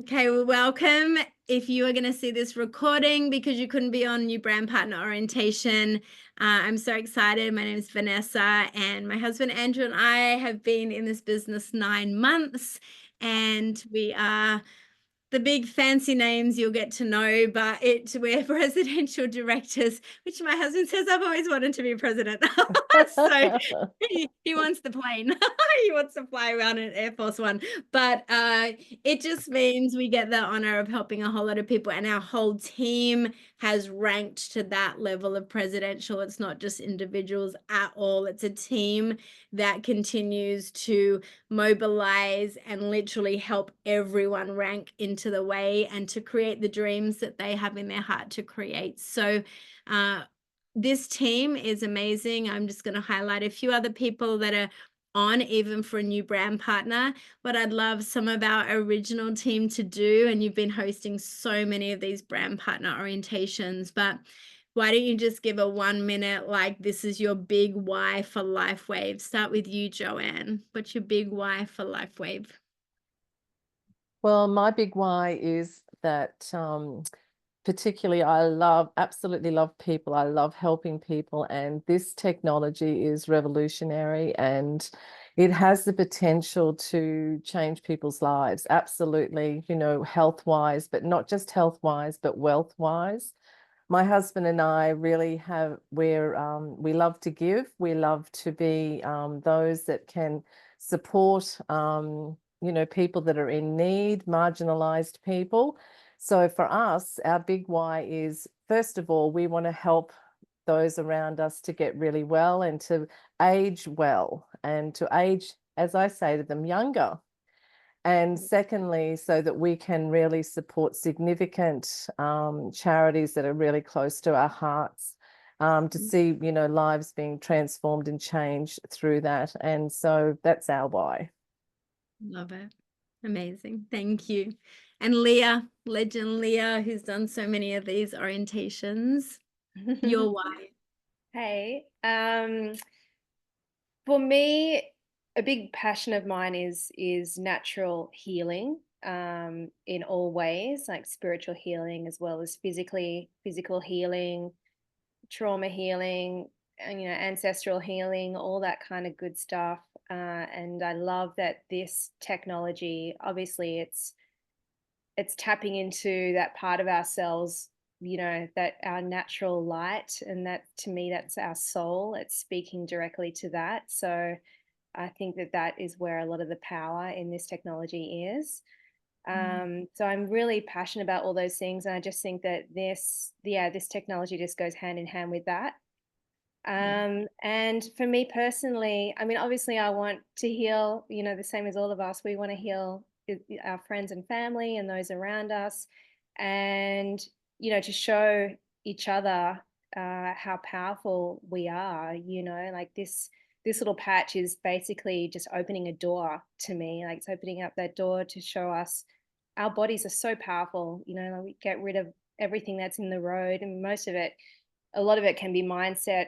Okay, well, welcome. If you are going to see this recording because you couldn't be on New Brand Partner Orientation, I'm so excited. My name is Vanessa, and my husband Andrew and I have been in this business 9 months, and we are the big fancy names you'll get to know, but we're presidential directors, which my husband says I've always wanted to be president. So he wants the plane. He wants to fly around in Air Force One. But it just means we get the honor of helping a whole lot of people, and our whole team has ranked to that level of presidential. It's not just individuals at all. It's a team that continues to mobilize and literally help everyone rank into the way and to create the dreams that they have in their heart to create. So this team is amazing. I'm just going to highlight a few other people that are on, even for a new brand partner. What I'd love some of our original team to do, and you've been hosting so many of these brand partner orientations, but why don't you just give a 1 minute, like, this is your big why for LifeWave? Start with you, Joanne. What's your big why for LifeWave? Well, my big why is that particularly absolutely love people. I love helping people, and this technology is revolutionary and it has the potential to change people's lives. Absolutely, health-wise, but not just health-wise, but wealth-wise. My husband and I really we love to give. We love to be those that can support people that are in need, marginalized people. So for us, our big why is, first of all, we want to help those around us to get really well and to age well and to age, as I say to them, younger. And secondly, so that we can really support significant charities that are really close to our hearts, to see, lives being transformed and changed through that. And so that's our why. Love it. Amazing. Thank you. And Leah, legend Leah, who's done so many of these orientations. Your why. Hey, for me, a big passion of mine is natural healing, in all ways, like spiritual healing as well as physical healing, trauma healing, and ancestral healing, all that kind of good stuff. And I love that this technology, obviously, it's tapping into that part of ourselves, that our natural light, and that, to me, that's our soul. It's speaking directly to that. So I think that is where a lot of the power in this technology is. So I'm really passionate about all those things, and I just think that this technology just goes hand in hand with that. And for me personally, I mean, obviously I want to heal, the same as all of us. We want to heal our friends and family and those around us, and, to show each other how powerful we are, like this little patch is basically just opening a door to me. Like, it's opening up that door to show us our bodies are so powerful, like, we get rid of everything that's in the road, and a lot of it can be mindset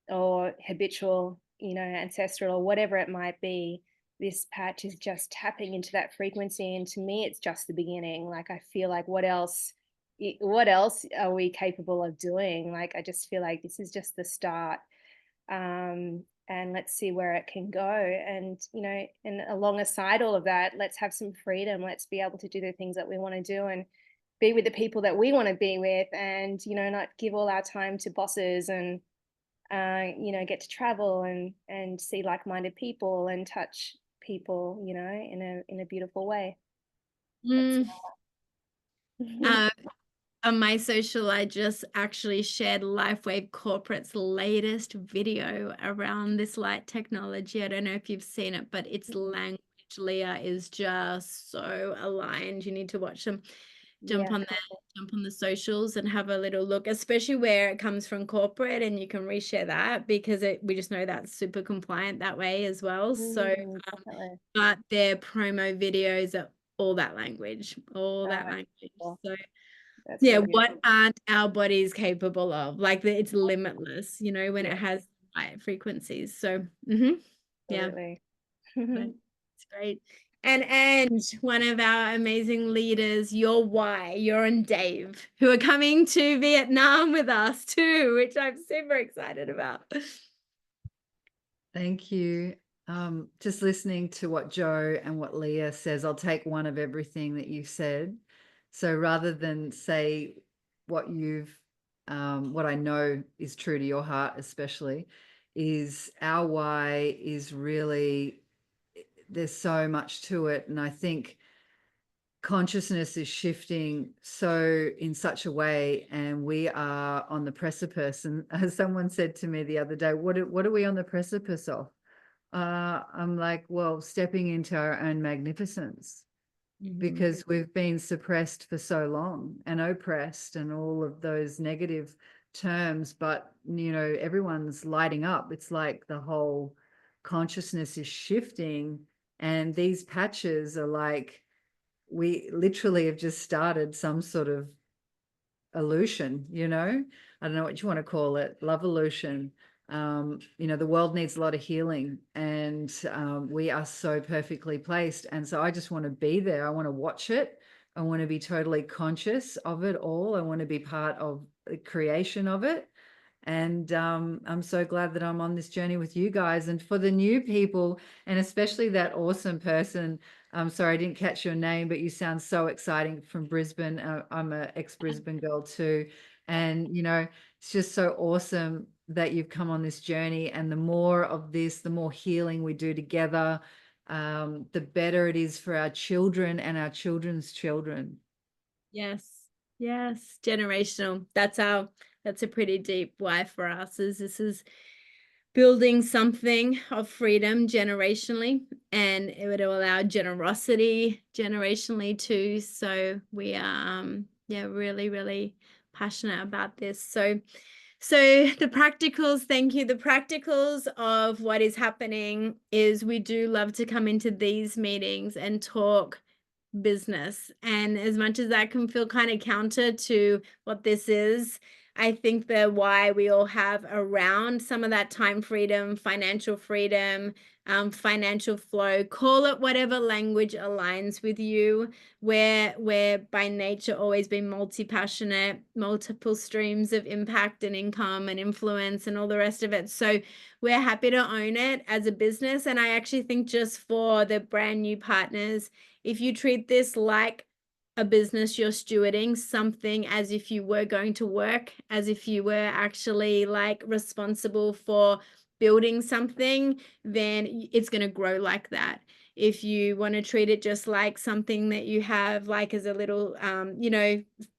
or habitual, ancestral, or whatever it might be. This patch is just tapping into that frequency, and to me, it's just the beginning. Like, I feel like what else are we capable of doing? Like, I just feel like this is just the start. And let's see where it can go. And, and alongside all of that, let's have some freedom. Let's be able to do the things that we want to do and be with the people that we want to be with, and, not give all our time to bosses, and get to travel and see like-minded people and touch people, in a beautiful way. Mm. On my social, I just actually shared LifeWave Corporate's latest video around this light technology. I don't know if you've seen it, but its language, Leah, is just so aligned. You need to watch them. Jump on the socials and have a little look, especially where it comes from corporate, and you can reshare that because we just know that's super compliant that way as well. So, but their promo videos are all that language, Cool. So That's yeah, so what aren't our bodies capable of? Like, it's limitless, when it has high frequencies. So, yeah, absolutely. it's great. And one of our amazing leaders, your and Dave, who are coming to Vietnam with us too, which I'm super excited about. Thank you. Just listening to what Joe and what Leah says, I'll take one of everything that you said. So rather than say what what I know is true to your heart, especially, is our why is really, there's so much to it. And I think consciousness is shifting so in such a way, and we are on the precipice. And as someone said to me the other day, what are we on the precipice of? I'm like, well, stepping into our own magnificence, because we've been suppressed for so long and oppressed and all of those negative terms. But, you know, everyone's lighting up. It's like the whole consciousness is shifting. And these patches are like, we literally have just started some sort of illusion, you know, I don't know what you want to call it, love illusion. You know, the world needs a lot of healing, and we are so perfectly placed. And so I just want to be there. I want to watch it. I want to be totally conscious of it all. I want to be part of the creation of it. And I'm so glad that I'm on this journey with you guys. And for the new people, and especially that awesome person, I'm sorry I didn't catch your name, but you sound so exciting, from Brisbane. I'm an ex-Brisbane girl too. And, you know, it's just so awesome that you've come on this journey. And the more of this, the more healing we do together, the better it is for our children and our children's children. Yes. Yes. Generational. That's a pretty deep why for us, is this is building something of freedom generationally, and it would allow generosity generationally too. So we are really, really passionate about this. So the practicals, thank you. The practicals of what is happening is we do love to come into these meetings and talk business. And as much as that can feel kind of counter to what this is, I think the why we all have around some of that time freedom, financial flow, call it whatever language aligns with you. We're by nature always been multi-passionate, multiple streams of impact and income and influence and all the rest of it. So we're happy to own it as a business. And I actually think, just for the brand new partners, if you treat this like a business you're stewarding, something as if you were going to work, as if you were actually like responsible for building something, then it's going to grow like that. If you want to treat it just like something that you have like as a little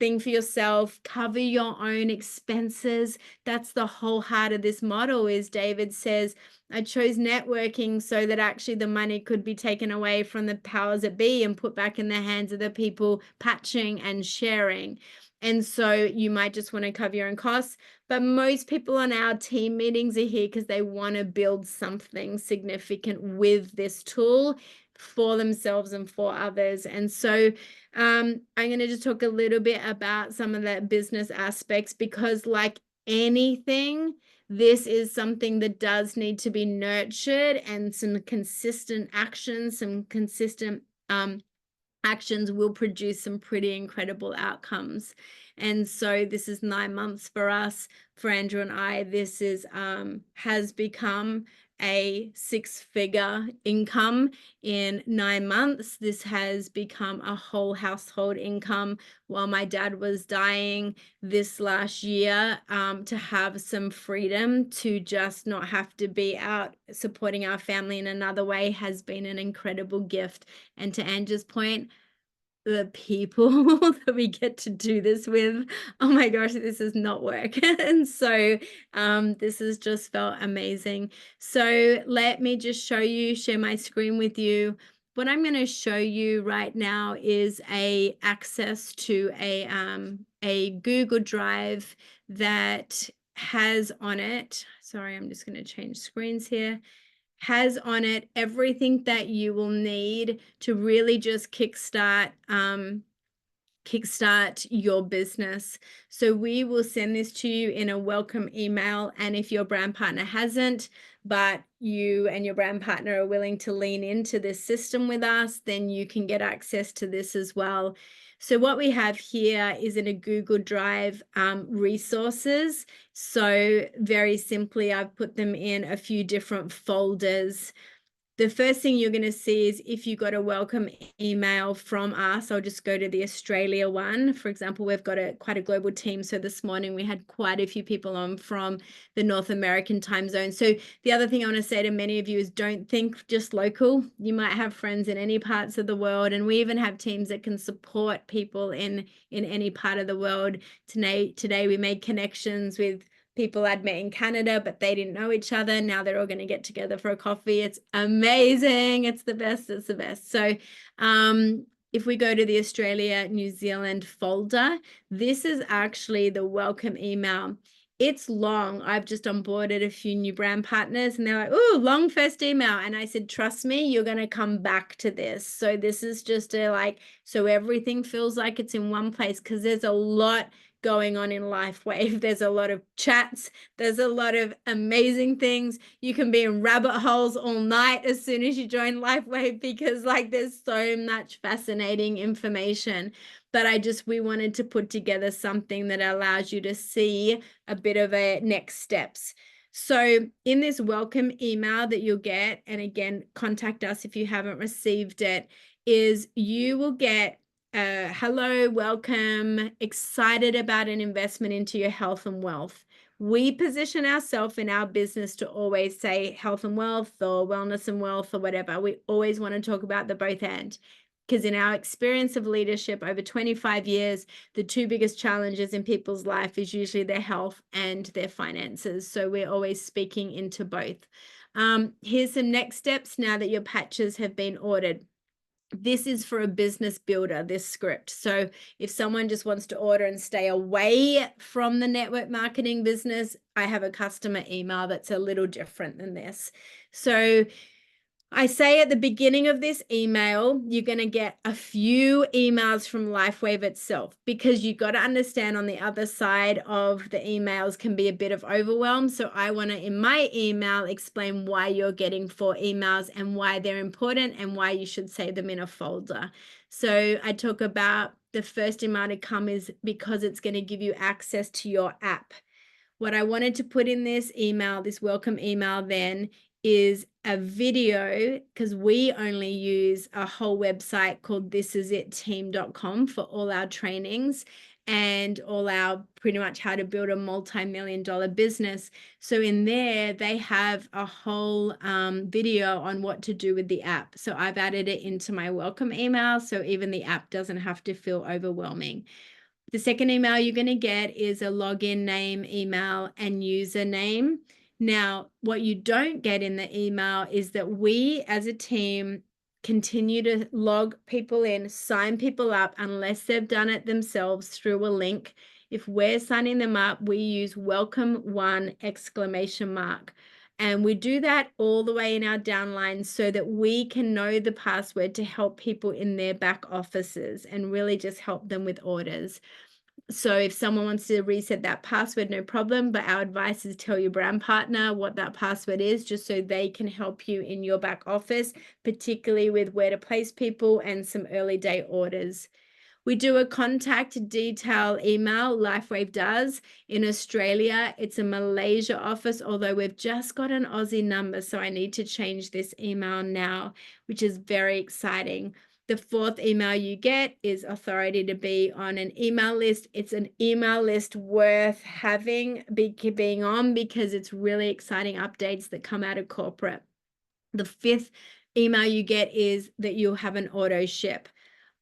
thing for yourself, cover your own expenses. That's the whole heart of this model. Is David says, I chose networking so that actually the money could be taken away from the powers that be and put back in the hands of the people patching and sharing. And so you might just want to cover your own costs. But most people on our team meetings are here because they want to build something significant with this tool for themselves and for others. And so I'm going to just talk a little bit about some of the business aspects, because like anything, this is something that does need to be nurtured, and some consistent actions, some consistent actions will produce some pretty incredible outcomes. And so this is 9 months for us, for Andrew and I. This is has become a 6-figure income in 9 months. This has become a whole household income while my dad was dying this last year, to have some freedom to just not have to be out supporting our family in another way has been an incredible gift. And to Andrew's point, the people that we get to do this with, oh my gosh, this is not work. And so this has just felt amazing. So let me just share my screen with you. What I'm going to show you right now is a access to a Google Drive that has on it, sorry, I'm just going to change screens here, has on it everything that you will need to really just kickstart kickstart your business. So we will send this to you in a welcome email. And if your brand partner hasn't, but you and your brand partner are willing to lean into this system with us, then you can get access to this as well. So what we have here is in a Google Drive resources. So very simply, I've put them in a few different folders. The first thing you're going to see is if you got a welcome email from us. I'll just go to the Australia one. For example, we've got quite a global team. So this morning we had quite a few people on from the North American time zone. So the other thing I want to say to many of you is don't think just local. You might have friends in any parts of the world. And we even have teams that can support people in any part of the world. Today we made connections with people I'd met in Canada, but they didn't know each other. Now they're all going to get together for a coffee. It's amazing. It's the best. It's the best. So if we go to the Australia, New Zealand folder, this is actually the welcome email. It's long. I've just onboarded a few new brand partners and they're like, oh, long first email. And I said, trust me, you're going to come back to this. So this is just so everything feels like it's in one place, because there's a lot going on in LifeWave. There's a lot of chats. There's a lot of amazing things. You can be in rabbit holes all night as soon as you join LifeWave, because there's so much fascinating information. But we wanted to put together something that allows you to see a bit of a next steps. So in this welcome email that you'll get, and again, contact us if you haven't received it, is you will get hello, welcome, excited about an investment into your health and wealth. We position ourselves in our business to always say health and wealth or wellness and wealth or whatever. We always want to talk about the both end, because in our experience of leadership over 25 years, the two biggest challenges in people's life is usually their health and their finances. So we're always speaking into both. Here's some next steps now that your patches have been ordered. This is for a business builder, this script. So if someone just wants to order and stay away from the network marketing business, I have a customer email that's a little different than this. So I say at the beginning of this email, you're going to get a few emails from LifeWave itself, because you've got to understand on the other side of the emails can be a bit of overwhelm. So I want to, in my email, explain why you're getting 4 emails and why they're important and why you should save them in a folder. So I talk about the first email to come is because it's going to give you access to your app. What I wanted to put in this email, this welcome email then, is a video, because we only use a whole website called thisisitteam.com for all our trainings and all our pretty much how to build a multi-million-dollar business. So in there, they have a whole video on what to do with the app. So I've added it into my welcome email, so even the app doesn't have to feel overwhelming. The second email you're going to get is a login name, email, and username. Now, what you don't get in the email is that we as a team continue to log people in, sign people up unless they've done it themselves through a link. If we're signing them up, we use welcome1 ! And we do that all the way in our downline so that we can know the password to help people in their back offices and really just help them with orders. So if someone wants to reset that password, no problem. But our advice is tell your brand partner what that password is, just so they can help you in your back office, particularly with where to place people and some early day orders. We do a contact detail email, LifeWave does. In Australia, it's a Malaysia office, although we've just got an Aussie number, so I need to change this email now, which is very exciting. The 4th email you get is authority to be on an email list. It's an email list worth being on, because it's really exciting updates that come out of corporate. The 5th email you get is that you'll have an auto ship.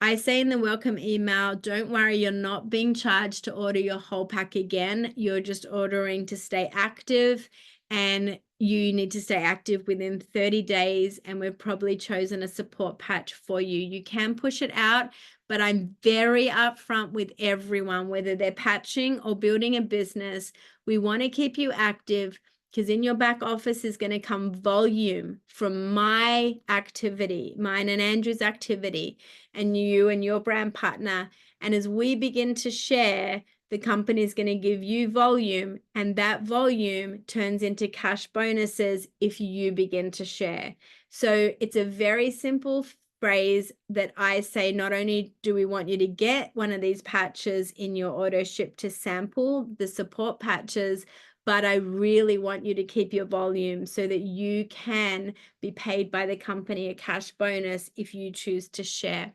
I say in the welcome email, don't worry, you're not being charged to order your whole pack again. You're just ordering to stay active, and you need to stay active within 30 days. And we've probably chosen a support patch for you. You can push it out, but I'm very upfront with everyone, whether they're patching or building a business. We want to keep you active. because in your back office is going to come volume from my activity, mine and Andrew's activity, and you and your brand partner. And as we begin to share, the company is going to give you volume, and that volume turns into cash bonuses if you begin to share. So it's a very simple phrase that I say, not only do we want you to get one of these patches in your auto ship to sample the support patches, but I really want you to keep your volume so that you can be paid by the company a cash bonus if you choose to share.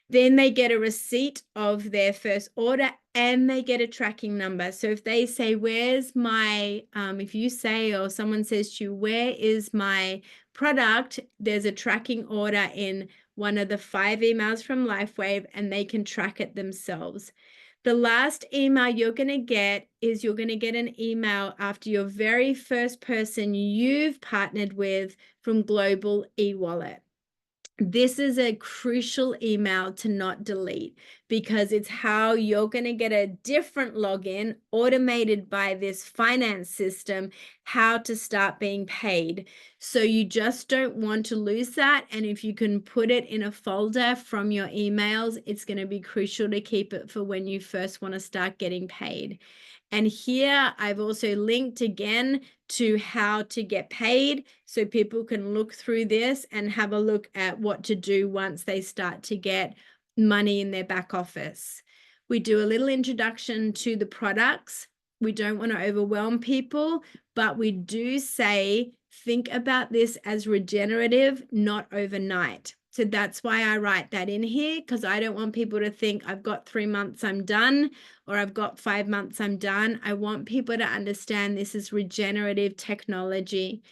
Then they get a receipt of their first order and they get a tracking number. So if they say, where's my, if you say, or someone says to you, where is my product? There's a tracking order in one of the 5 emails from LifeWave, and they can track it themselves. The last email you're going to get is you're going to get an email after your very first person you've partnered with from Global eWallet. This is a crucial email to not delete, because it's how you're going to get a different login automated by this finance system, how to start being paid. So you just don't want to lose that. And if you can put it in a folder from your emails, it's going to be crucial to keep it for when you first want to start getting paid. And here I've also linked again to how to get paid, so people can look through this and have a look at what to do once they start to get money in their back office. We do a little introduction to the products. We don't want to overwhelm people, but we do say, think about this as regenerative, not overnight. So that's why I write that in here, because I don't want people to think I've got 3 months, I'm done, or I've got 5 months, I'm done. I want people to understand this is regenerative technology.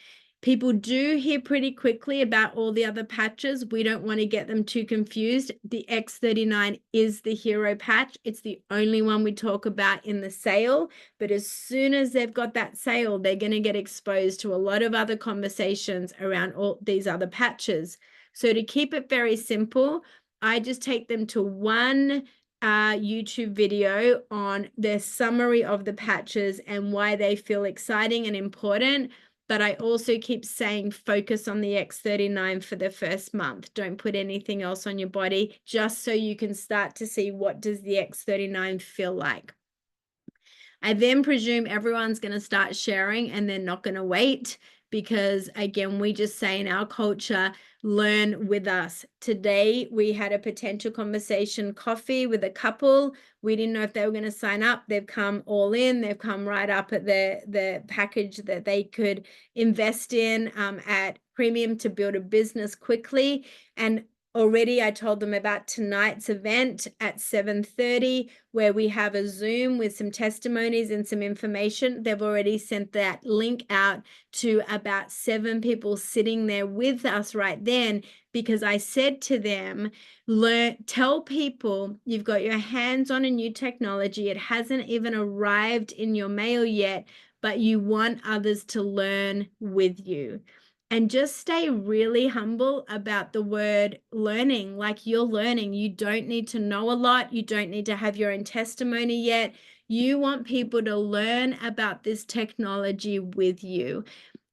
People do hear pretty quickly about all the other patches. We don't want to get them too confused. The X39 is the hero patch. It's the only one we talk about in the sale. But as soon as they've got that sale, they're going to get exposed to a lot of other conversations around all these other patches. So to keep it very simple, I just take them to one YouTube video on their summary of the patches and why they feel exciting and important. But I also keep saying focus on the X39 for the first month. Don't put anything else on your body, just so you can start to see what does the X39 feel like. I then presume everyone's going to start sharing and they're not going to wait, because again, we just say in our culture, learn with us. Today, we had a potential conversation coffee with a couple. We didn't know if they were going to sign up. They've come all in. They've come right up at the package that they could invest in at premium to build a business quickly. And already I told them about tonight's event at 7:30, where we have a Zoom with some testimonies and some information. They've already sent that link out to about 7 people sitting there with us right then, because I said to them, tell people you've got your hands on a new technology. It hasn't even arrived in your mail yet, but you want others to learn with you. And just stay really humble about the word learning. Like, you're learning. You don't need to know a lot. You don't need to have your own testimony yet. You want people to learn about this technology with you.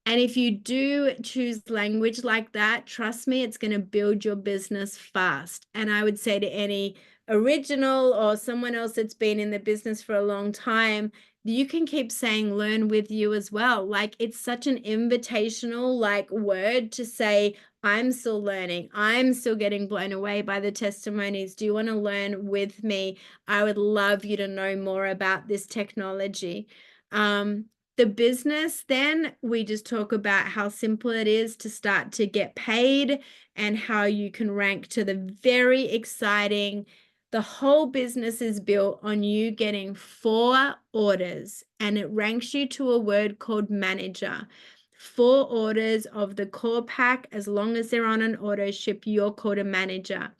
And if you do choose language like that, trust me, it's going to build your business fast. And I would say to any original or someone else that's been in the business for a long time, you can keep saying learn with you as well. Like, it's such an invitational word to say, I'm still learning. I'm still getting blown away by the testimonies. Do you want to learn with me? I would love you to know more about this technology. The business, then we just talk about how simple it is to start to get paid and how you can rank to the very exciting. The whole business is built on you getting 4 orders, and it ranks you to a word called manager. 4 orders of the core pack, as long as they're on an auto ship, you're called a manager.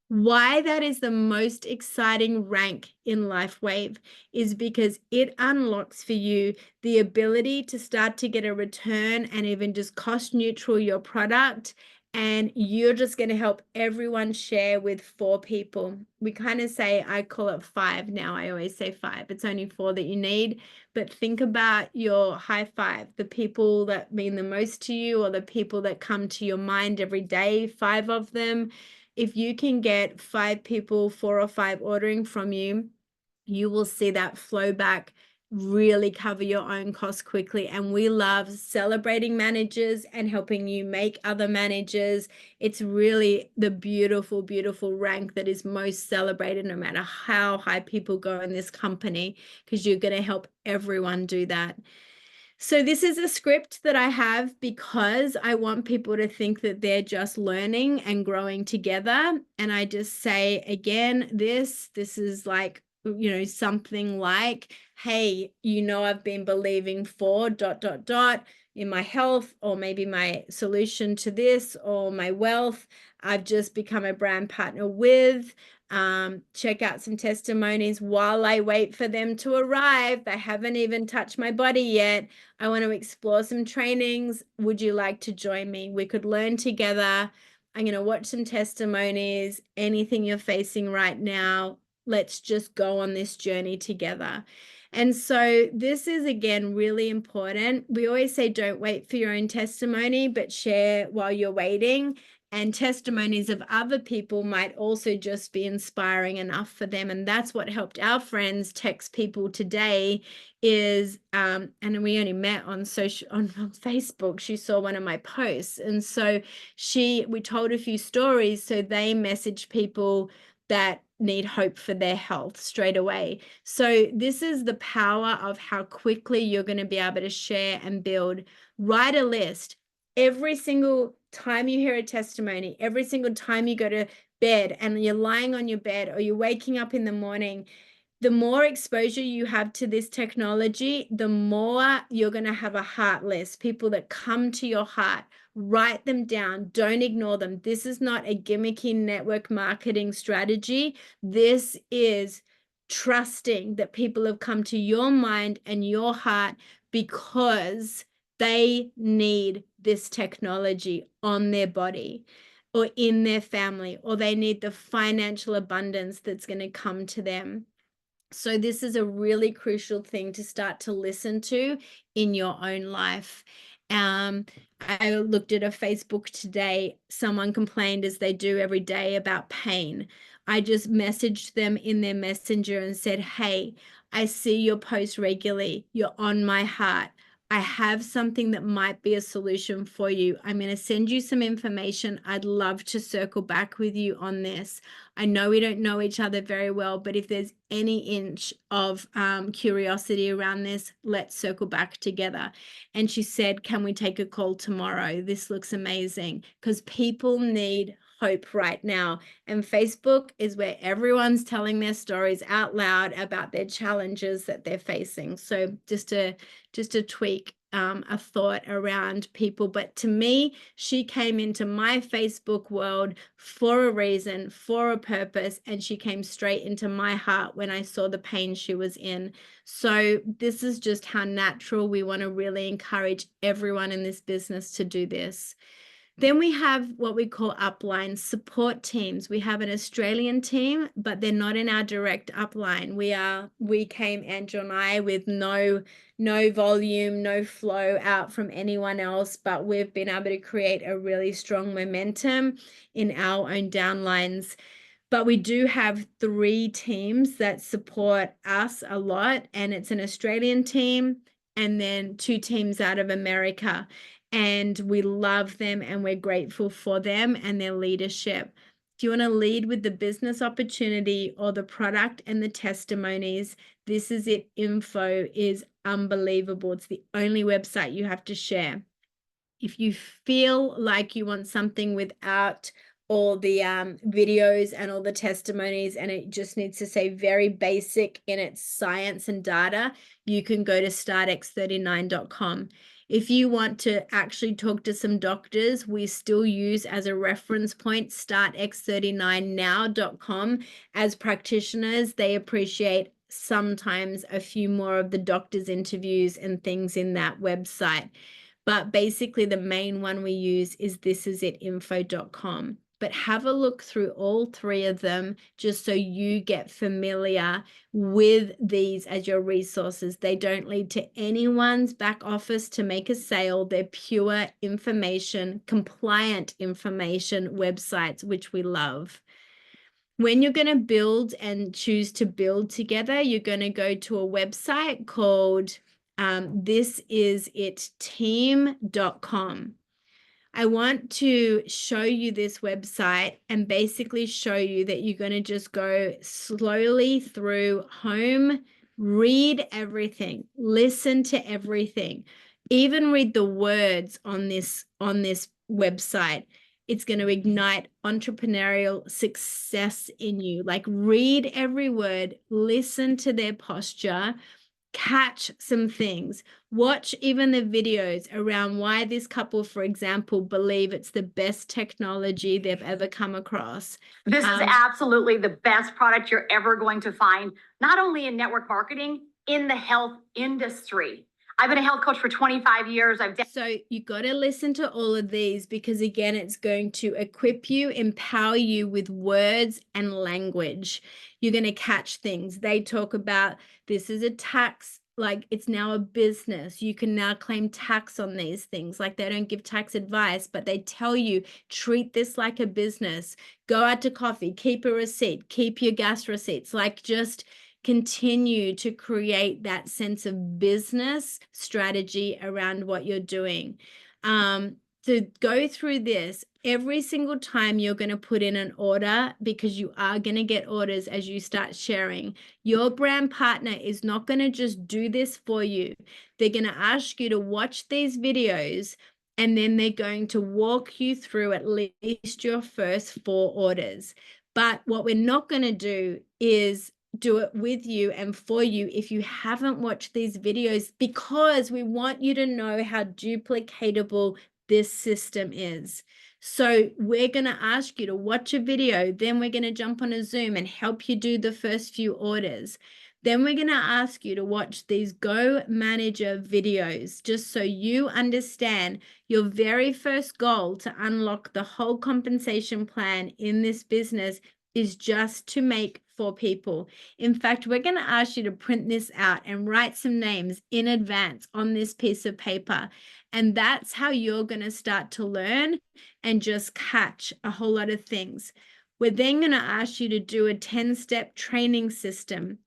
Why that is the most exciting rank in LifeWave is because it unlocks for you the ability to start to get a return and even just cost neutral your product and you're just going to help everyone share with 4 people. We kind of say, I call it 5 now. I always say 5. It's only 4 that you need. But think about your high 5, the people that mean the most to you, or the people that come to your mind every day, 5 of them. If you can get 5 people, 4 or 5 ordering from you, you will see that flow back really cover your own costs quickly. And we love celebrating managers and helping you make other managers. It's really the beautiful, beautiful rank that is most celebrated, no matter how high people go in this company, because you're going to help everyone do that. So this is a script that I have because I want people to think that they're just learning and growing together. And I just say, again, this is like, you know, something like, hey, you know, I've been believing for ... in my health, or maybe my solution to this, or my wealth. I've just become a brand partner with. Check out some testimonies while I wait for them to arrive. They haven't even touched my body yet. I want to explore some trainings. Would you like to join me? We could learn together. I'm going to watch some testimonies. Anything you're facing right now, let's just go on this journey together. And so this is, again, really important. We always say, don't wait for your own testimony, but share while you're waiting. And testimonies of other people might also just be inspiring enough for them. And that's what helped our friends text people today is, and we only met on Facebook. She saw one of my posts. And so we told a few stories. So they messaged people that need hope for their health straight away. So this is the power of how quickly you're going to be able to share and build. Write a list. Every single time you hear a testimony, every single time you go to bed and you're lying on your bed, or you're waking up in the morning, the more exposure you have to this technology, the more you're going to have a heart list, people that come to your heart. Write them down. Don't ignore them. This is not a gimmicky network marketing strategy. This is trusting that people have come to your mind and your heart because they need this technology on their body or in their family, or they need the financial abundance that's going to come to them. So this is a really crucial thing to start to listen to in your own life. I looked at a Facebook today. Someone complained, as they do every day, about pain. I just messaged them in their messenger and said, hey, I see your post regularly. You're on my heart. I have something that might be a solution for you. I'm going to send you some information. I'd love to circle back with you on this. I know we don't know each other very well, but if there's any inch of curiosity around this, let's circle back together. And she said, can we take a call tomorrow? This looks amazing, because people need hope right now. And Facebook is where everyone's telling their stories out loud about their challenges that they're facing. So just a tweak, a thought around people. But to me, she came into my Facebook world for a reason, for a purpose, and she came straight into my heart when I saw the pain she was in. So this is just how natural we want to really encourage everyone in this business to do this. Then we have what we call upline support teams. We have an Australian team, but they're not in our direct upline. We came, Andrew and I, with no volume, no flow out from anyone else, but we've been able to create a really strong momentum in our own downlines. But we do have 3 teams that support us a lot, and it's an Australian team and then 2 teams out of America. And we love them and we're grateful for them and their leadership. Do you want to lead with the business opportunity or the product and the testimonies? This is it. Info is unbelievable. It's the only website you have to share. If you feel like you want something without all the videos and all the testimonies, and it just needs to say very basic in its science and data, you can go to startx39.com. If you want to actually talk to some doctors, we still use as a reference point startx39now.com. As practitioners, they appreciate sometimes a few more of the doctor's interviews and things in that website. but basically the main one we use is thisisit.info.com. But have a look through all three of them just so you get familiar with these as your resources. They don't lead to anyone's back office to make a sale. They're pure information, compliant information websites, which we love. When you're going to build and choose to build together, you're going to go to a website called thisisitteam.com. I want to show you this website and basically show you that you're going to just go slowly through home, read everything, listen to everything, even read the words on this website. It's going to ignite entrepreneurial success in you. Like, read every word, listen to their posture, catch some things, watch even the videos around why this couple, for example, believe it's the best technology they've ever come across. This is absolutely the best product you're ever going to find, not only in network marketing, in the health industry. I've been a health coach for 25 years. So you got to listen to all of these because, again, it's going to equip you, empower you with words and language. You're going to catch things. They talk about this is a tax, like it's now a business. You can now claim tax on these things. Like, they don't give tax advice, but they tell you, treat this like a business. Go out to coffee, keep a receipt, keep your gas receipts. Like, just continue to create that sense of business strategy around what you're doing. To go through this every single time you're going to put in an order, because you are going to get orders as you start sharing. Your brand partner is not going to just do this for you. They're going to ask you to watch these videos, and then they're going to walk you through at least your first 4 orders. But what we're not going to do is do it with you and for you if you haven't watched these videos, because we want you to know how duplicatable this system is. So we're going to ask you to watch a video, then we're going to jump on a Zoom and help you do the first few orders. Then we're going to ask you to watch these Go Manager videos, just so you understand your very first goal to unlock the whole compensation plan in this business is just to make 4 people. In fact, we're going to ask you to print this out and write some names in advance on this piece of paper. And that's how you're going to start to learn and just catch a whole lot of things. We're then going to ask you to do a 10-step training system.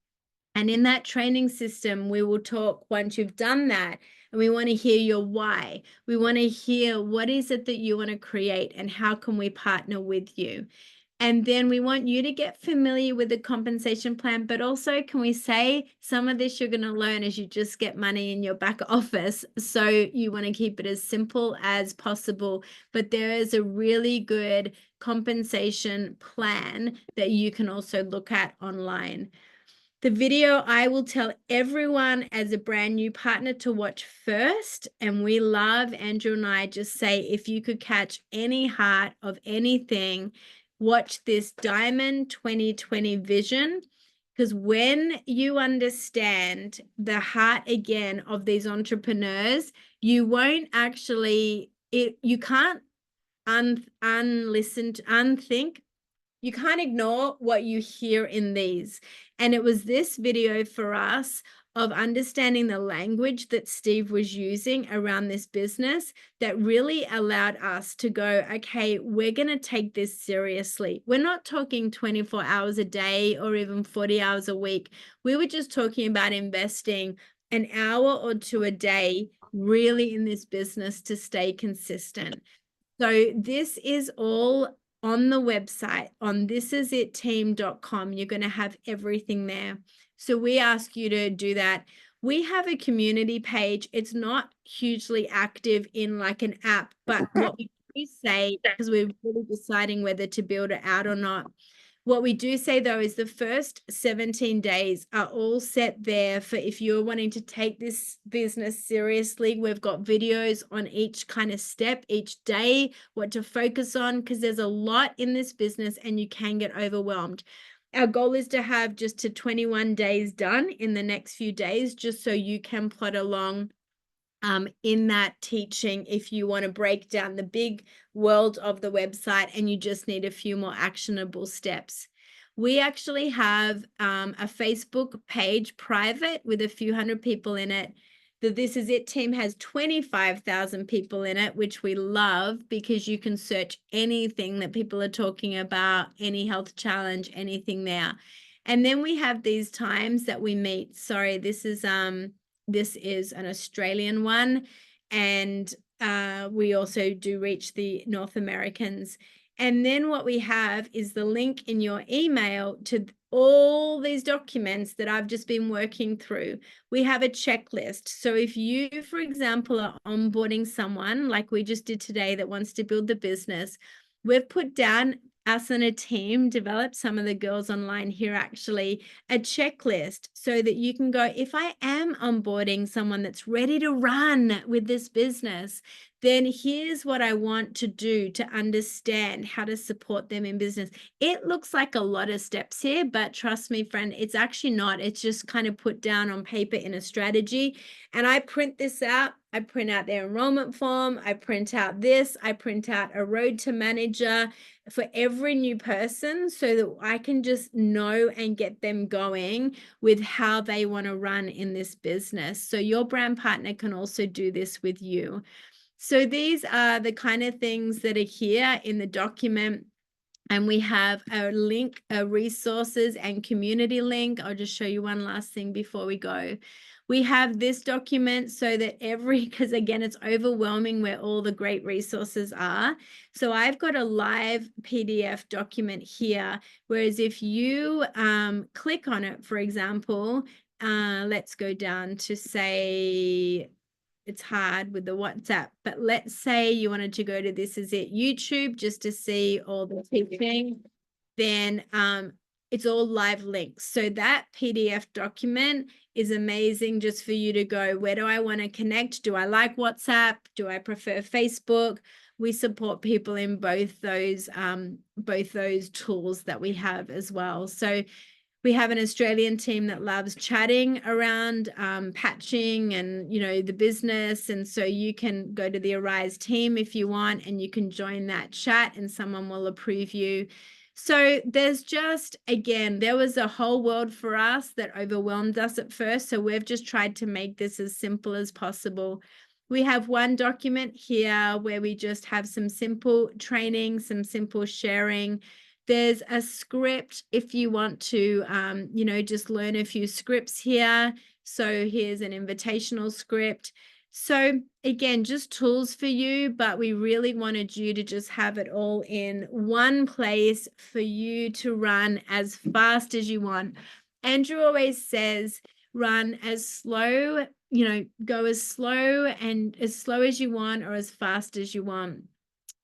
And in that training system, we will talk, once you've done that, and we want to hear your why. We want to hear what is it that you want to create and how can we partner with you. And then we want you to get familiar with the compensation plan, but also, can we say, some of this you're going to learn as you just get money in your back office. So you want to keep it as simple as possible, but there is a really good compensation plan that you can also look at online. The video I will tell everyone as a brand new partner to watch first. And we love, Andrew and I just say, if you could catch any heart of anything, watch this Diamond 2020 vision. Because when you understand the heart again of these entrepreneurs, you won't actually, you can't unthink. You can't ignore what you hear in these. And it was this video for us of understanding the language that Steve was using around this business that really allowed us to go, okay, we're going to take this seriously. We're not talking 24 hours a day or even 40 hours a week. We were just talking about investing an hour or 2 a day really in this business to stay consistent. So this is all on the website, on thisisitteam.com. You're going to have everything there. So we ask you to do that. We have a community page. It's not hugely active in like an app, but what we do say, because we're really deciding whether to build it out or not, what we do say, though, is the first 17 days are all set there for if you're wanting to take this business seriously. We've got videos on each kind of step, each day, what to focus on, because there's a lot in this business and you can get overwhelmed. Our goal is to have just to 21 days done in the next few days, just so you can plot along in that teaching if you want to break down the big world of the website and you just need a few more actionable steps. We actually have a Facebook page private with a few hundred people in it. The This Is It team has 25,000 people in it, which we love because you can search anything that people are talking about, any health challenge, anything there. And then we have these times that we meet. Sorry, this is an Australian one, and we also do reach the North Americans. And then what we have is the link in your email to all these documents that I've just been working through. We have a checklist. So if you, for example, are onboarding someone like we just did today that wants to build the business, we've put down, us and a team developed, some of the girls online here actually, a checklist so that you can go, if I am onboarding someone that's ready to run with this business, then here's what I want to do to understand how to support them in business. It looks like a lot of steps here, but trust me, friend, it's actually not. It's just kind of put down on paper in a strategy. And I print this out. I print out their enrollment form. I print out this. I print out a road to manager for every new person so that I can just know and get them going with how they want to run in this business. So your brand partner can also do this with you. So these are the kind of things that are here in the document. And we have a link, a resources and community link. I'll just show you one last thing before we go. We have this document so that because again, it's overwhelming where all the great resources are. So I've got a live PDF document here, whereas if you click on it, for example, let's go down to say, it's hard with the WhatsApp, but let's say you wanted to go to This Is It YouTube just to see all the teaching, then it's all live links. So that PDF document is amazing just for you to go, where do I want to connect? Do I like WhatsApp? Do I prefer Facebook? We support people in both those tools that we have as well. So we have an Australian team that loves chatting around patching and, the business. And so you can go to the Arise team if you want, and you can join that chat and someone will approve you. So there's just, again, there was a whole world for us that overwhelmed us at first. So we've just tried to make this as simple as possible. We have one document here where we just have some simple training, some simple sharing. There's a script if you want to, just learn a few scripts here. So here's an invitational script. So again, just tools for you, but we really wanted you to just have it all in one place for you to run as fast as you want. Andrew always says, run as slow, go as slow as you want or as fast as you want.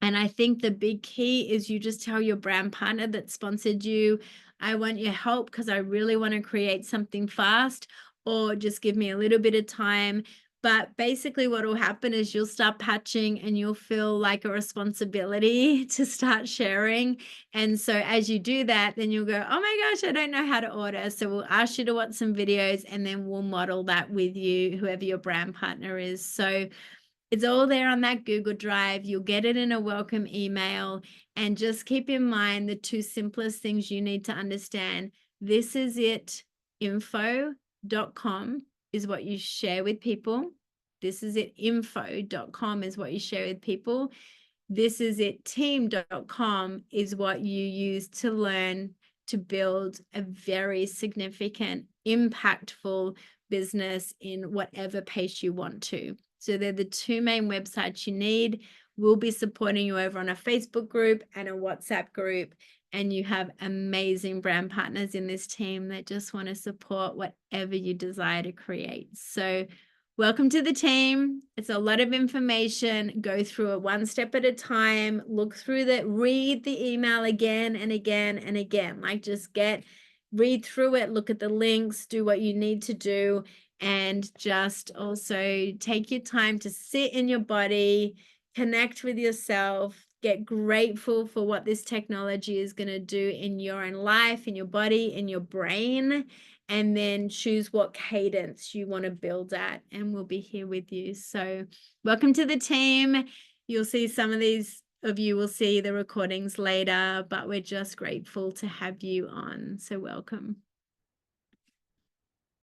And I think the big key is you just tell your brand partner that sponsored you, I want your help because I really want to create something fast, or just give me a little bit of time. But basically what will happen is you'll start patching and you'll feel like a responsibility to start sharing. And so as you do that, then you'll go, oh my gosh, I don't know how to order. So we'll ask you to watch some videos and then we'll model that with you, whoever your brand partner is. So it's all there on that Google Drive. You'll get it in a welcome email. And just keep in mind the two simplest things you need to understand. This is it. Info.com is what you share with people. This is it. Info.com is what you share with people. This is it. Team.com is what you use to learn to build a very significant, impactful business in whatever pace you want to. So they're the two main websites you need. We'll be supporting you over on a Facebook group and a WhatsApp group. And you have amazing brand partners in this team that just want to support whatever you desire to create. So welcome to the team. It's a lot of information. Go through it one step at a time. Look through read the email again and again and again. Read through it, look at the links, do what you need to do. And just also take your time to sit in your body, connect with yourself, get grateful for what this technology is going to do in your own life, in your body, in your brain, and then choose what cadence you want to build at, and we'll be here with you. So welcome to the team. You'll see some of these of you will see the recordings later, but we're just grateful to have you on. So welcome.